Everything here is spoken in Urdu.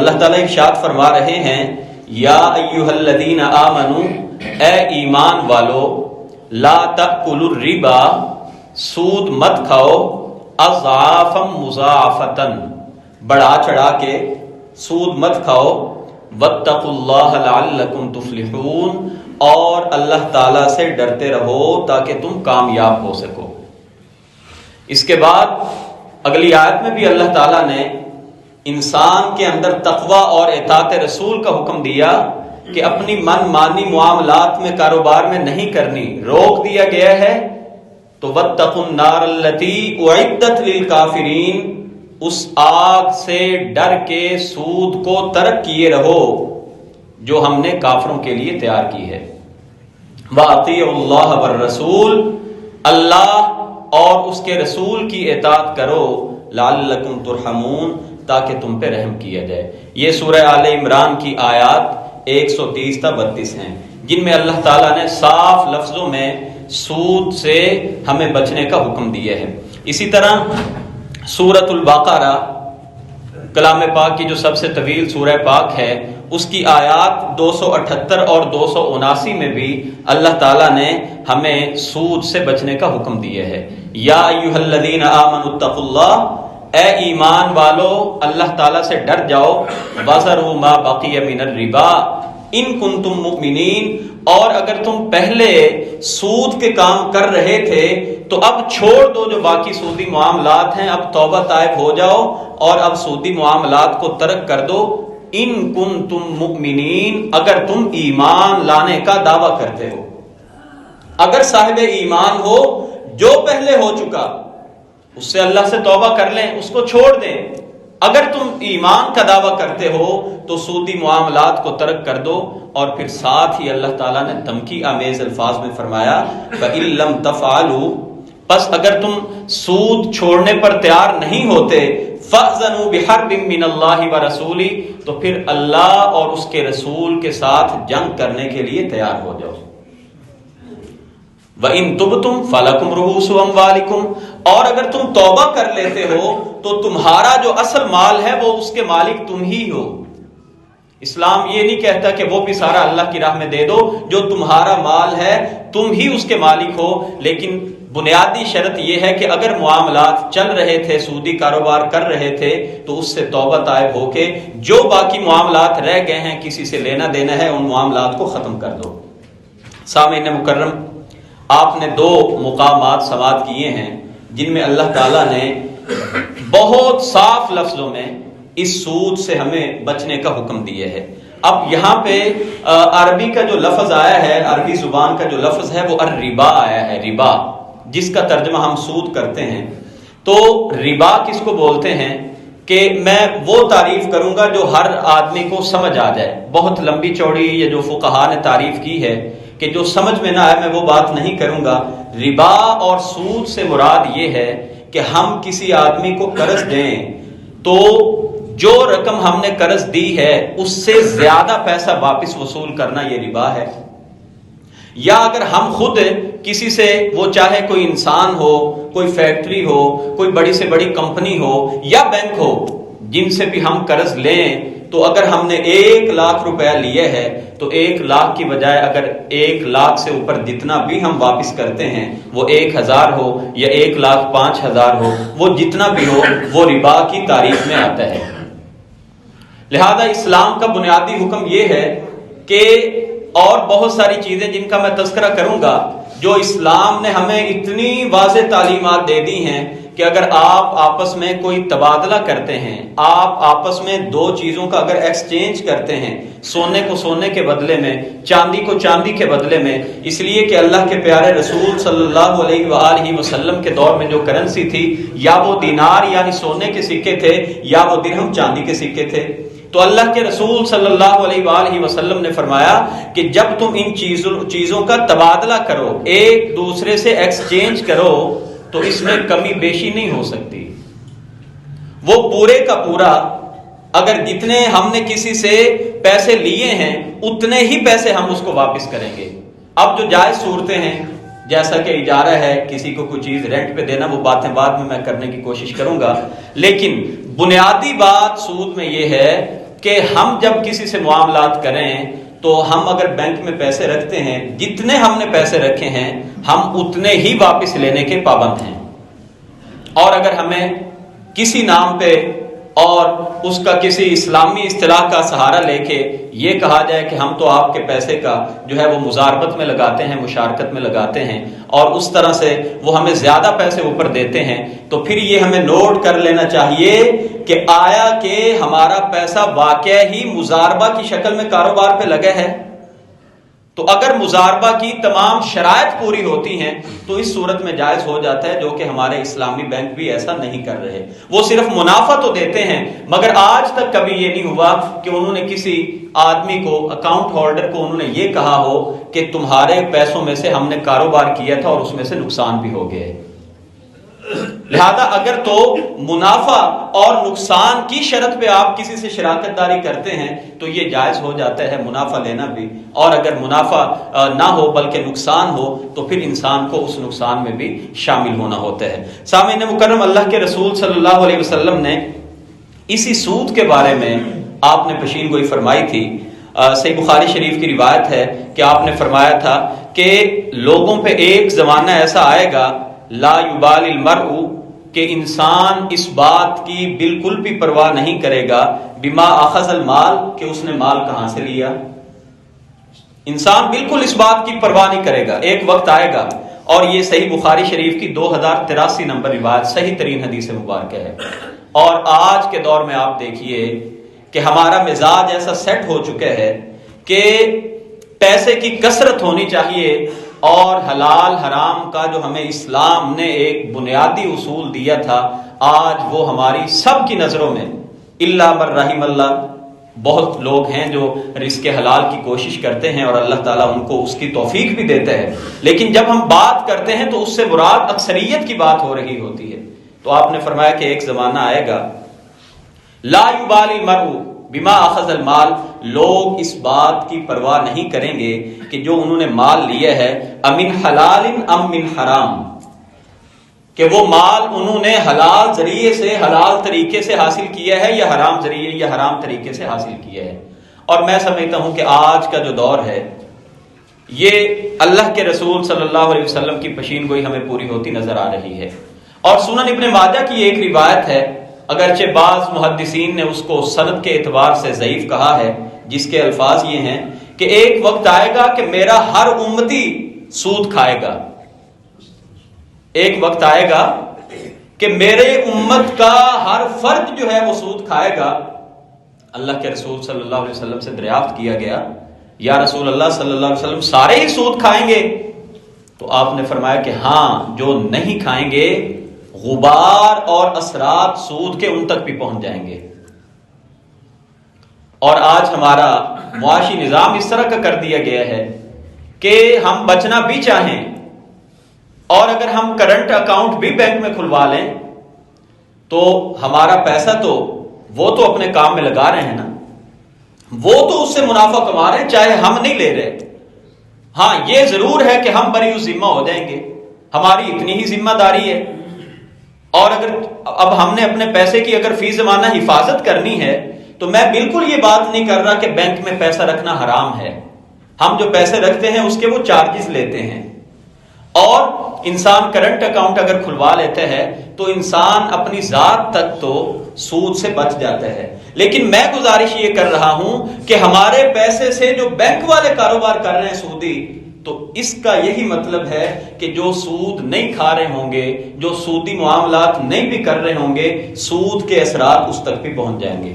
اللہ تعالیٰ ارشاد فرما رہے ہیں یا ایھا الذین آمنو، اے ایمان والو، لا تأکلوا الربا، سود مت کھاؤ، اضعافا مضاعفتا، بڑھا چڑھا کے سود مت کھاؤ، واتقوا اللہ لعلکم تفلحون، اور اللہ تعالیٰ سے ڈرتے رہو تاکہ تم کامیاب ہو سکو۔ اس کے بعد اگلی آیت میں بھی اللہ تعالیٰ نے انسان کے اندر تقوی اور اطاعت رسول کا حکم دیا کہ اپنی من مانی معاملات میں، کاروبار میں نہیں کرنی، روک دیا گیا ہے۔ تو واتقوا النار التی اعدت للکافرین، اس آگ سے ڈر کے سود کو ترک کیے رہو جو ہم نے کافروں کے لیے تیار کی ہے۔ وَأَطِيعُوا اللَّهَ وَالرَّسُولَ، اللہ اور اس کے رسول کی اطاعت کرو، لعلکم ترحمون، تاکہ تم پہ رحم کیا جائے۔ یہ سورہ آل عمران کی آیات 130 تا 32 ہیں، جن میں اللہ تعالیٰ نے صاف لفظوں میں سود سے ہمیں بچنے کا حکم دیا ہے۔ اسی طرح سورۃ البقرہ، کلام پاک کی جو سب سے طویل سورہ پاک ہے، اس کی آیات 278 اور 279 میں بھی اللہ تعالیٰ نے ہمیں سود سے بچنے کا حکم دیا ہے۔ یا ایھا الذین آمنوا اتقوا اللہ، اے ایمان والو اللہ تعالیٰ سے ڈر جاؤ، وذروا ما بقی من الربا ان کنتم مؤمنین، اور اگر تم پہلے سود کے کام کر رہے تھے تو اب چھوڑ دو جو باقی سودی معاملات ہیں، اب توبہ طائب ہو جاؤ اور اب سودی معاملات کو ترک کر دو۔ ان کنتم مؤمنین، اگر تم ایمان لانے کا دعویٰ کرتے ہو، اگر صاحب ایمان ہو، جو پہلے ہو چکا اس سے اللہ سے توبہ کر لیں، اس کو چھوڑ دیں۔ اگر تم ایمان کا دعویٰ کرتے ہو تو سودی معاملات کو ترک کر دو، اور پھر ساتھ ہی اللہ تعالیٰ نے دھمکی آمیز الفاظ میں فرمایا فَإِن لَّمْ تَفْعَلُوا، پس اگر تم سود چھوڑنے پر تیار نہیں ہوتے، فَأْذَنُوا بِحَرْبٍ مِّنَ اللَّهِ وَرَسُولِهِ، تو پھر اللہ اور اس کے رسول کے ساتھ جنگ کرنے کے لیے تیار ہو جاؤ۔ وَإِن تُبْتُمْ فَلَكُمْ رُءُوسُ أَمْوَالِكُمْ، اور اگر تم توبہ کر لیتے ہو تو تمہارا جو اصل مال ہے وہ اس کے مالک تم ہی ہو۔ اسلام یہ نہیں کہتا کہ وہ بھی سارا اللہ کی راہ میں دے دو، جو تمہارا مال ہے تم ہی اس کے مالک ہو، لیکن بنیادی شرط یہ ہے کہ اگر معاملات چل رہے تھے، سودی کاروبار کر رہے تھے، تو اس سے توبہ طائب ہو کے جو باقی معاملات رہ گئے ہیں، کسی سے لینا دینا ہے، ان معاملات کو ختم کر دو۔ سامعین مکرم، آپ نے 2 مقامات سماعت کیے ہیں جن میں اللہ تعالیٰ نے بہت صاف لفظوں میں اس سود سے ہمیں بچنے کا حکم دیا ہے۔ اب یہاں پہ عربی کا جو لفظ آیا ہے، عربی زبان کا جو لفظ ہے وہ الربا آیا ہے، ربا، جس کا ترجمہ ہم سود کرتے ہیں۔ تو ربا کس کو بولتے ہیں کہ میں وہ تعریف کروں گا جو ہر آدمی کو سمجھ آ جائے، بہت لمبی چوڑی یا جو فقہا نے تعریف کی ہے کہ جو سمجھ میں نہ آئے میں وہ بات نہیں کروں گا۔ ربا اور سود سے مراد یہ ہے کہ ہم کسی آدمی کو قرض دیں تو جو رقم ہم نے قرض دی ہے اس سے زیادہ پیسہ واپس وصول کرنا، یہ ربا ہے۔ یا اگر ہم خود کسی سے، وہ چاہے کوئی انسان ہو، کوئی فیکٹری ہو، کوئی بڑی سے بڑی کمپنی ہو یا بینک ہو، جن سے بھی ہم قرض لیں، تو اگر ہم نے 1 لاکھ روپیہ لیے ہے تو 1 لاکھ کی بجائے اگر 1 لاکھ سے اوپر جتنا بھی ہم واپس کرتے ہیں، وہ 1000 ہو یا 1,05,000 ہو، وہ جتنا بھی ہو، وہ ربا کی تعریف میں آتا ہے۔ لہذا اسلام کا بنیادی حکم یہ ہے کہ، اور بہت ساری چیزیں جن کا میں تذکرہ کروں گا، جو اسلام نے ہمیں اتنی واضح تعلیمات دے دی ہیں کہ اگر آپ آپس میں کوئی تبادلہ کرتے ہیں، آپ آپس میں 2 چیزوں کا اگر ایکسچینج کرتے ہیں، سونے کو سونے کے بدلے میں، چاندی کو چاندی کے بدلے میں، اس لیے کہ اللہ کے پیارے رسول صلی اللہ علیہ وآلہ وسلم کے دور میں جو کرنسی تھی، یا وہ دینار یعنی سونے کے سکے تھے، یا وہ درہم چاندی کے سکے تھے، تو اللہ کے رسول صلی اللہ علیہ وآلہ وسلم نے فرمایا کہ جب تم ان چیزوں کا تبادلہ کرو، ایک دوسرے سے ایکسچینج کرو، تو اس میں کمی بیشی نہیں ہو سکتی۔ وہ پورے کا پورا، اگر جتنے ہم نے کسی سے پیسے لیے ہیں اتنے ہی پیسے ہم اس کو واپس کریں گے۔ اب جو جائز صورتیں ہیں، جیسا کہ اجارہ ہے، کسی کو کوئی چیز رینٹ پہ دینا، وہ باتیں بعد میں کرنے کی کوشش کروں گا، لیکن بنیادی بات سود میں یہ ہے کہ ہم جب کسی سے معاملات کریں تو ہم اگر بینک میں پیسے رکھتے ہیں، جتنے ہم نے پیسے رکھے ہیں ہم اتنے ہی واپس لینے کے پابند ہیں، اور اگر ہمیں کسی نام پہ اور اس کا کسی اسلامی اصطلاح کا سہارا لے کے یہ کہا جائے کہ ہم تو آپ کے پیسے کا جو ہے وہ مزاربت میں لگاتے ہیں، مشارکت میں لگاتے ہیں، اور اس طرح سے وہ ہمیں زیادہ پیسے اوپر دیتے ہیں، تو پھر یہ ہمیں نوٹ کر لینا چاہیے کہ آیا کہ ہمارا پیسہ واقع ہی مزاربہ کی شکل میں کاروبار پہ لگا ہے؟ تو اگر مزاربہ کی تمام شرائط پوری ہوتی ہیں تو اس صورت میں جائز ہو جاتا ہے، جو کہ ہمارے اسلامی بینک بھی ایسا نہیں کر رہے۔ وہ صرف منافع تو دیتے ہیں، مگر آج تک کبھی یہ نہیں ہوا کہ انہوں نے کسی آدمی کو، اکاؤنٹ ہولڈر کو انہوں نے یہ کہا ہو کہ تمہارے پیسوں میں سے ہم نے کاروبار کیا تھا اور اس میں سے نقصان بھی ہو گئے۔ لہذا اگر تو منافع اور نقصان کی شرط پہ آپ کسی سے شراکت داری کرتے ہیں تو یہ جائز ہو جاتا ہے منافع لینا بھی، اور اگر منافع نہ ہو بلکہ نقصان ہو تو پھر انسان کو اس نقصان میں بھی شامل ہونا ہوتا ہے۔ سامعین مکرم، اللہ کے رسول صلی اللہ علیہ وسلم نے اسی سود کے بارے میں آپ نے پیشین گوئی فرمائی تھی۔ صحیح بخاری شریف کی روایت ہے کہ آپ نے فرمایا تھا کہ لوگوں پہ ایک زمانہ ایسا آئے گا لا یبال المرء، کہ انسان اس بات کی بالکل بھی پرواہ نہیں کرے گا بما اخذ المال، کہ اس نے مال کہاں سے لیا۔ انسان بالکل اس بات کی پرواہ نہیں کرے گا۔ ایک وقت آئے گا، اور یہ صحیح بخاری شریف کی 2083 نمبر روایت صحیح ترین حدیث مبارکہ ہے۔ اور آج کے دور میں آپ دیکھیے کہ ہمارا مزاج ایسا سیٹ ہو چکا ہے کہ پیسے کی کثرت ہونی چاہیے، اور حلال حرام کا جو ہمیں اسلام نے ایک بنیادی اصول دیا تھا، آج وہ ہماری سب کی نظروں میں الا من رحم اللہ، بہت لوگ ہیں جو رزق حلال کی کوشش کرتے ہیں اور اللہ تعالیٰ ان کو اس کی توفیق بھی دیتا ہے، لیکن جب ہم بات کرتے ہیں تو اس سے مراد اکثریت کی بات ہو رہی ہوتی ہے۔ تو آپ نے فرمایا کہ ایک زمانہ آئے گا لا یبالی المرء بما اخذ المال، لوگ اس بات کی پرواہ نہیں کریں گے کہ جو انہوں نے مال لیا ہے امن حلال ام من حرام، کہ وہ مال انہوں نے حلال ذریعے سے، حلال طریقے سے حاصل کیا ہے یا حرام ذریعے یا حرام طریقے سے حاصل کیا ہے۔ اور میں سمجھتا ہوں کہ آج کا جو دور ہے یہ اللہ کے رسول صلی اللہ علیہ وسلم کی پیشین گوئی ہمیں پوری ہوتی نظر آ رہی ہے۔ اور سنن ابن ماجہ کی ایک روایت ہے، اگرچہ بعض محدثین نے اس کو سند کے اعتبار سے ضعیف کہا ہے، جس کے الفاظ یہ ہیں کہ ایک وقت آئے گا کہ میرا ہر امتی سود کھائے گا۔ ایک وقت آئے گا کہ میرے امت کا ہر فرد جو ہے وہ سود کھائے گا۔ اللہ کے رسول صلی اللہ علیہ وسلم سے دریافت کیا گیا، یا رسول اللہ صلی اللہ علیہ وسلم سارے ہی سود کھائیں گے؟ تو آپ نے فرمایا کہ ہاں، جو نہیں کھائیں گے غبار اور اثرات سود کے ان تک بھی پہنچ جائیں گے۔ اور آج ہمارا معاشی نظام اس طرح کا کر دیا گیا ہے کہ ہم بچنا بھی چاہیں، اور اگر ہم کرنٹ اکاؤنٹ بھی بینک میں کھلوا لیں تو ہمارا پیسہ تو وہ تو اپنے کام میں لگا رہے ہیں نا، وہ تو اس سے منافع کما رہے ہیں، چاہے ہم نہیں لے رہے۔ ہاں یہ ضرور ہے کہ ہم بری ذمہ ہو جائیں گے، ہماری اتنی ہی ذمہ داری ہے۔ اور اگر اب ہم نے اپنے پیسے کی اگر فی زمانہ حفاظت کرنی ہے تو میں بالکل یہ بات نہیں کر رہا کہ بینک میں پیسہ رکھنا حرام ہے۔ ہم جو پیسے رکھتے ہیں اس کے وہ چارجز لیتے ہیں، اور انسان کرنٹ اکاؤنٹ اگر کھلوا لیتا ہے تو انسان اپنی ذات تک تو سود سے بچ جاتا ہے۔ لیکن میں گزارش یہ کر رہا ہوں کہ ہمارے پیسے سے جو بینک والے کاروبار کر رہے ہیں سودی، تو اس کا یہی مطلب ہے کہ جو سود نہیں کھا رہے ہوں گے، جو سودی معاملات نہیں بھی کر رہے ہوں گے، سود کے اثرات اس تک بھی پہنچ جائیں گے۔